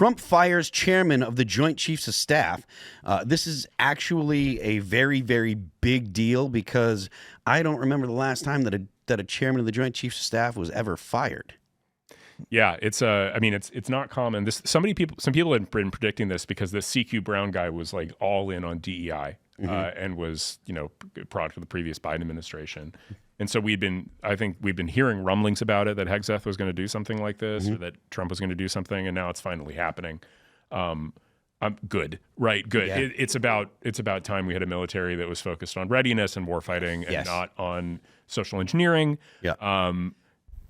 Trump fires chairman of the Joint Chiefs of Staff. This is actually a very, very big deal because I don't remember the last time that a chairman of the Joint Chiefs of Staff was ever fired. Yeah, it's it's not common. Some people have been predicting this because the CQ Brown guy was like all in on DEI and was product of the previous Biden administration. And so I think we've been hearing rumblings about it that Hegseth was going to do something like this or that Trump was going to do something, and now it's finally happening. Good, right? Good. Yeah. It's about time we had a military that was focused on readiness and warfighting and not on social engineering. Yeah.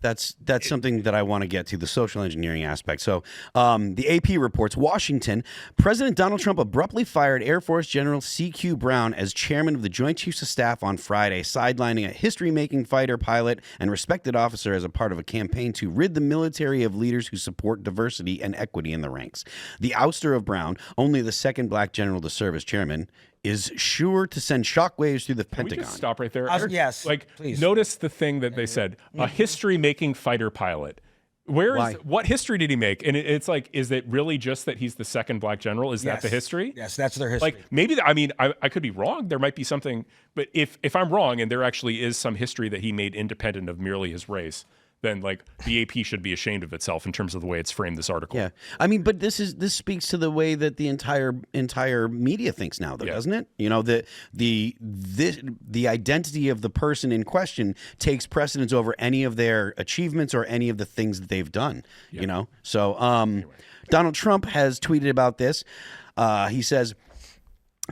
That's something that I want to get to, the social engineering aspect. So the AP reports, Washington, President Donald Trump abruptly fired Air Force General CQ Brown as chairman of the Joint Chiefs of Staff on Friday, sidelining a history-making fighter pilot and respected officer as a part of a campaign to rid the military of leaders who support diversity and equity in the ranks. The ouster of Brown, only the second black general to serve as chairman, is sure to send shockwaves through the Pentagon. Can we just stop right there? Yes, please. Notice the thing that they said: a history-making fighter pilot. What history did he make? And it's like, is it really just that he's the second black general? Is that the history? Yes, that's their history. Like maybe I could be wrong. There might be something, but if I'm wrong and there actually is some history that he made independent of merely his race, then like the AP should be ashamed of itself in terms of the way it's framed this article. Yeah, I mean, but this speaks to the way that the entire media thinks now, though, doesn't it? The identity of the person in question takes precedence over any of their achievements or any of the things that they've done. Yeah. So anyway. Donald Trump has tweeted about this. He says,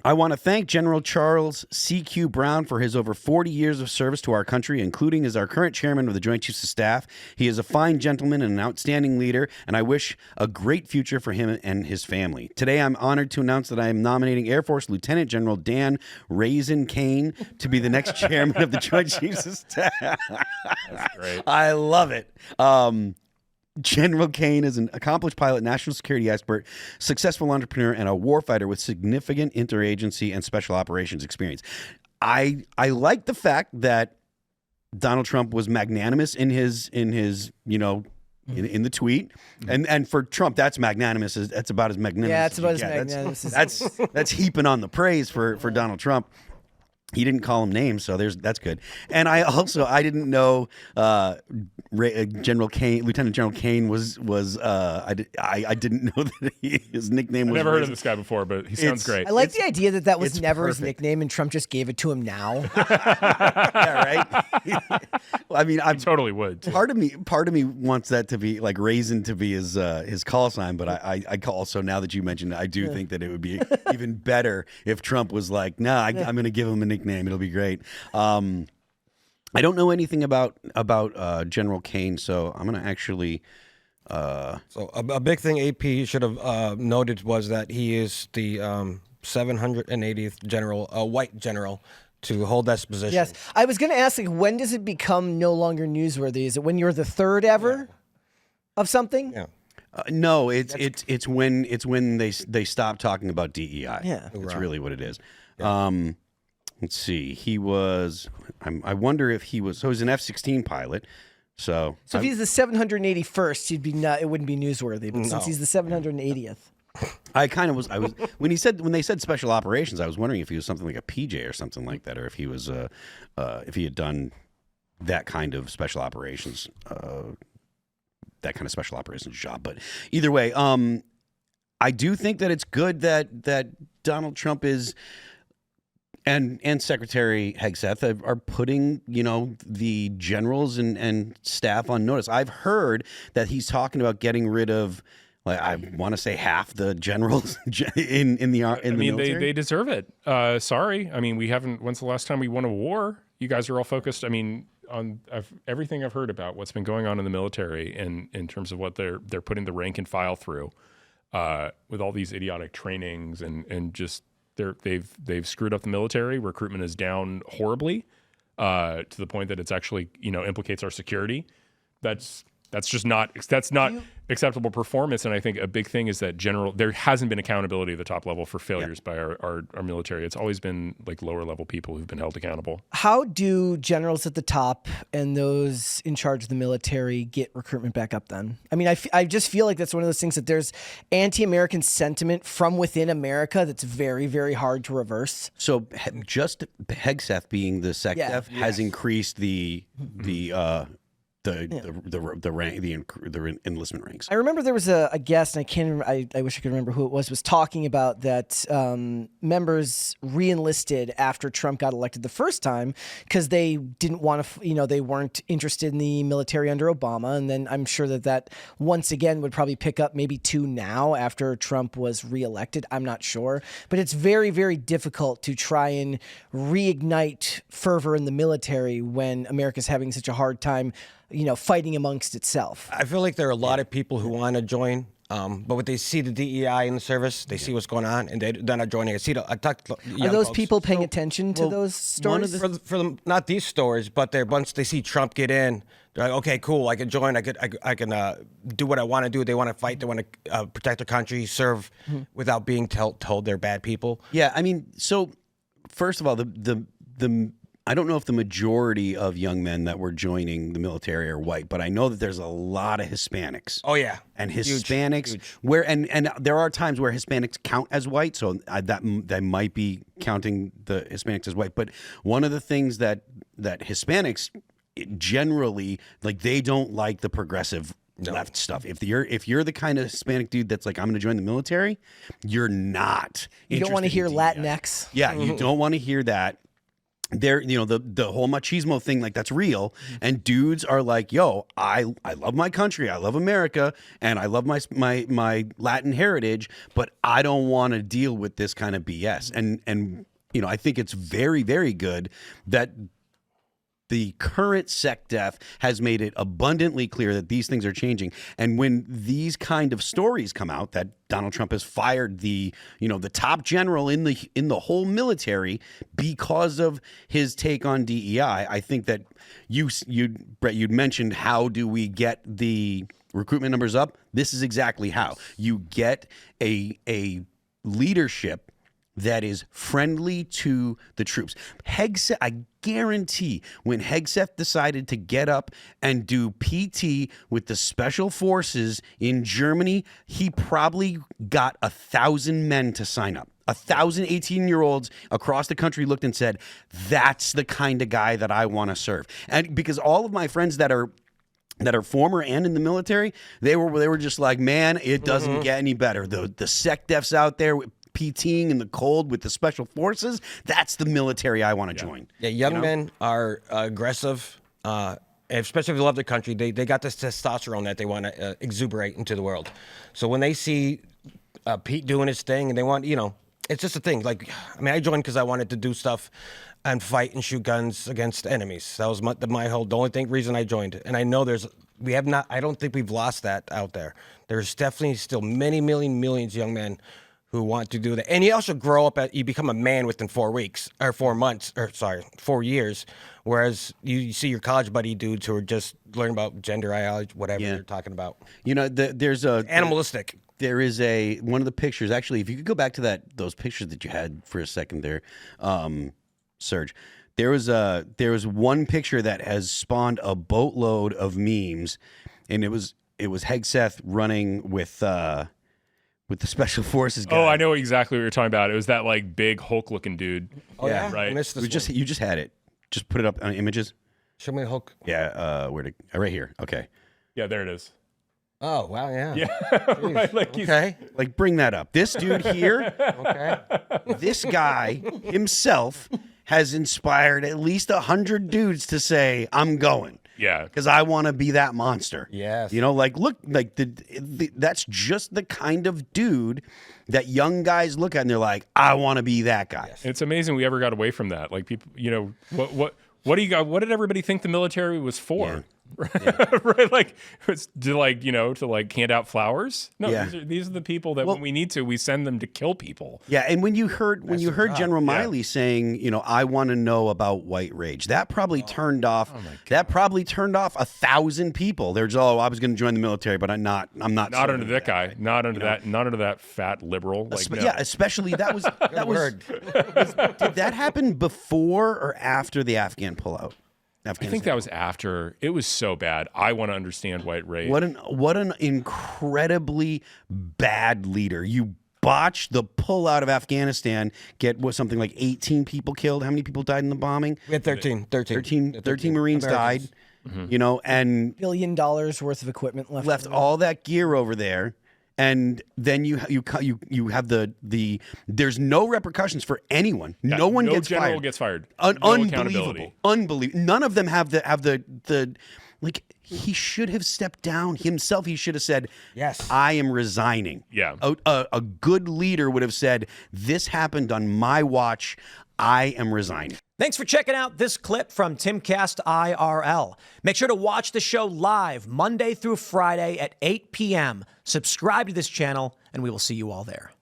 I want to thank General Charles C.Q. Brown for his over 40 years of service to our country, including as our current chairman of the Joint Chiefs of Staff. He is a fine gentleman and an outstanding leader, and I wish a great future for him and his family. Today, I'm honored to announce that I am nominating Air Force Lieutenant General Dan Raisin Kane to be the next chairman of the Joint Chiefs of Staff. That's great. I love it. General Kane is an accomplished pilot, national security expert, successful entrepreneur, and a warfighter with significant interagency and special operations experience. I like the fact that Donald Trump was magnanimous in his in the tweet, and for Trump, that's magnanimous. That's about as magnanimous. Yeah, it's about as magnanimous. That's heaping on the praise for Donald Trump. He didn't call him names, so that's good. And I didn't know General Kane, Lieutenant General Kane was I didn't know that his nickname was. I've never heard of this guy before, but he sounds great. I like the idea that was never his nickname, and Trump just gave it to him now. Yeah, right. Well, I mean, I totally would. Part of me wants that to be like Raisin to be his call sign, but I also, now that you mentioned it, I do think that it would be even better if Trump was like, nah, I'm going to give him a nickname. It'll be great. I don't know anything about General Kane, so I'm going to actually. So a big thing AP should have noted was that he is the 780th general, white general, to hold that position. Yes, I was going to ask, like, when does it become no longer newsworthy? Is it when you're the third ever of something? Yeah. No, it's when they stop talking about DEI. Yeah, that's really what it is. Yeah. Let's see. He was. I wonder if he was. So he's an F-16 pilot. So if he's the 781st, it wouldn't be newsworthy. But since he's the 780th, I was when they said special operations, I was wondering if he was something like a PJ or something like that, or if he was if he had done that kind of special operations, job. But either way, I do think that it's good that Donald Trump is. And Secretary Hegseth are putting, the generals and staff on notice. I've heard that he's talking about getting rid of, like, I want to say half the generals in the military. They deserve it. Sorry, I mean, we haven't. When's the last time we won a war? You guys are all focused. I mean, on everything I've heard about what's been going on in the military and in terms of what they're putting the rank and file through, with all these idiotic trainings and just. They've screwed up the military. Recruitment is down horribly, to the point that it's actually implicates our security. That's That's just not acceptable performance. And I think a big thing is that there hasn't been accountability at the top level for failures by our military. It's always been like lower level people who've been held accountable. How do generals at the top and those in charge of the military get recruitment back up then? I mean, I just feel like that's one of those things that there's anti-American sentiment from within America that's very, very hard to reverse. So just Hegseth being the SecDef has increased the enlistment ranks. I remember there was a guest, and I can't remember, I wish I could remember who it was talking about that members re-enlisted after Trump got elected the first time because they didn't want to, they weren't interested in the military under Obama. And then I'm sure that once again would probably pick up maybe too now after Trump was reelected. I'm not sure. But it's very, very difficult to try and reignite fervor in the military when America's having such a hard time fighting amongst itself. I feel like there are a lot of people who want to join, but when they see the DEI in the service, they see what's going on, and they're not joining. I talked to young Are those folks. people paying attention to those stories? For them, not these stories, but once they see Trump get in, they're like, okay, cool, I can join. I can do what I want to do. They want to fight. They want to protect their country, serve without being told they're bad people. Yeah, I mean, so first of all, the I don't know if the majority of young men that were joining the military are white, but I know that there's a lot of Hispanics. Oh yeah, and Hispanics Huge. where and there are times where Hispanics count as white, so that might be counting the Hispanics as white. But one of the things that Hispanics generally like, they don't like the progressive left stuff. If you're the kind of Hispanic dude that's like, I'm going to join the military, you're not. You don't want to hear in Latinx. Yeah, you don't want to hear that. There, the whole machismo thing, like, that's real, and dudes are like, yo, I love my country, I love America, and I love my Latin heritage, but I don't want to deal with this kind of BS. And I think it's very, very good that the current SecDef has made it abundantly clear that these things are changing. And when these kind of stories come out that Donald Trump has fired the top general in the whole military because of his take on DEI, I think that Brett, you'd mentioned, how do we get the recruitment numbers up? This is exactly how. You get a leadership that is friendly to the troops. Hegseth, I guarantee, when Hegseth decided to get up and do PT with the special forces in Germany, he probably got 1,000 men to sign up. 1,000 18-year-olds across the country looked and said, that's the kind of guy that I want to serve. And because all of my friends that are former and in the military, they were just like, man, it doesn't get any better. The SecDefs out there PTing in the cold with the special forces, that's the military I want to join. Yeah, young men are aggressive, especially if they love their country. They got this testosterone that they want to exuberate into the world. So when they see Pete doing his thing, and they want, it's just a thing. Like, I joined because I wanted to do stuff and fight and shoot guns against enemies. That was the only reason I joined. And I know I don't think we've lost that out there. There's definitely still many millions of young men who want to do that. And you also grow up you become a man within 4 years, whereas you see your college buddy dudes who are just learning about gender ideology, whatever they're talking about. There's a animalistic. There is one of the pictures, actually, if you could go back to those pictures that you had for a second there, Serge. There was one picture that has spawned a boatload of memes, and it was Hegseth running with the special forces guy. Oh, I know exactly what you're talking about. It was that like big Hulk looking dude. Oh yeah, right. I missed this You just had it. Just put it up on images. Show me the Hulk. Yeah, right here. Okay. Yeah, there it is. Oh wow, yeah. Yeah, right. Like Okay. Like, bring that up. This dude here, Okay. this guy himself has inspired at least 100 dudes to say, I'm going. Yeah, because I want to be that monster. Yes. Look, like that's just the kind of dude that young guys look at and they're like, I want to be that guy. Yes. It's amazing we ever got away from that. Like, people, what do you got? What did everybody think the military was for? right? Like, it's to hand out flowers. No, Yeah. these are the people that when we need to, we send them to kill people. Yeah, and when you heard General Miley saying, I want to know about white rage, that probably turned off. That probably turned off 1,000 people. They're just, I was going to join the military, but I'm not. Not under that guy. Not under that. Not under that fat liberal. Like, no. Yeah, especially that was did that happen before or after the Afghan pullout? I think that was after. It was so bad. I want to understand white rage. What an incredibly bad leader. You botched the pullout of Afghanistan. Something like 18 people killed. How many people died in the bombing? We had 13 Marines died. And $1 billion worth of equipment left all that gear over there. And then you have the there's no repercussions for anyone. Yeah, no one no gets general fired. gets fired. Unbelievable. None of them have the like. He should have stepped down himself. He should have said, "Yes, I am resigning." Yeah. A good leader would have said, "This happened on my watch. I am resigning." Thanks for checking out this clip from Timcast IRL. Make sure to watch the show live Monday through Friday at 8 p.m. Subscribe to this channel, and we will see you all there.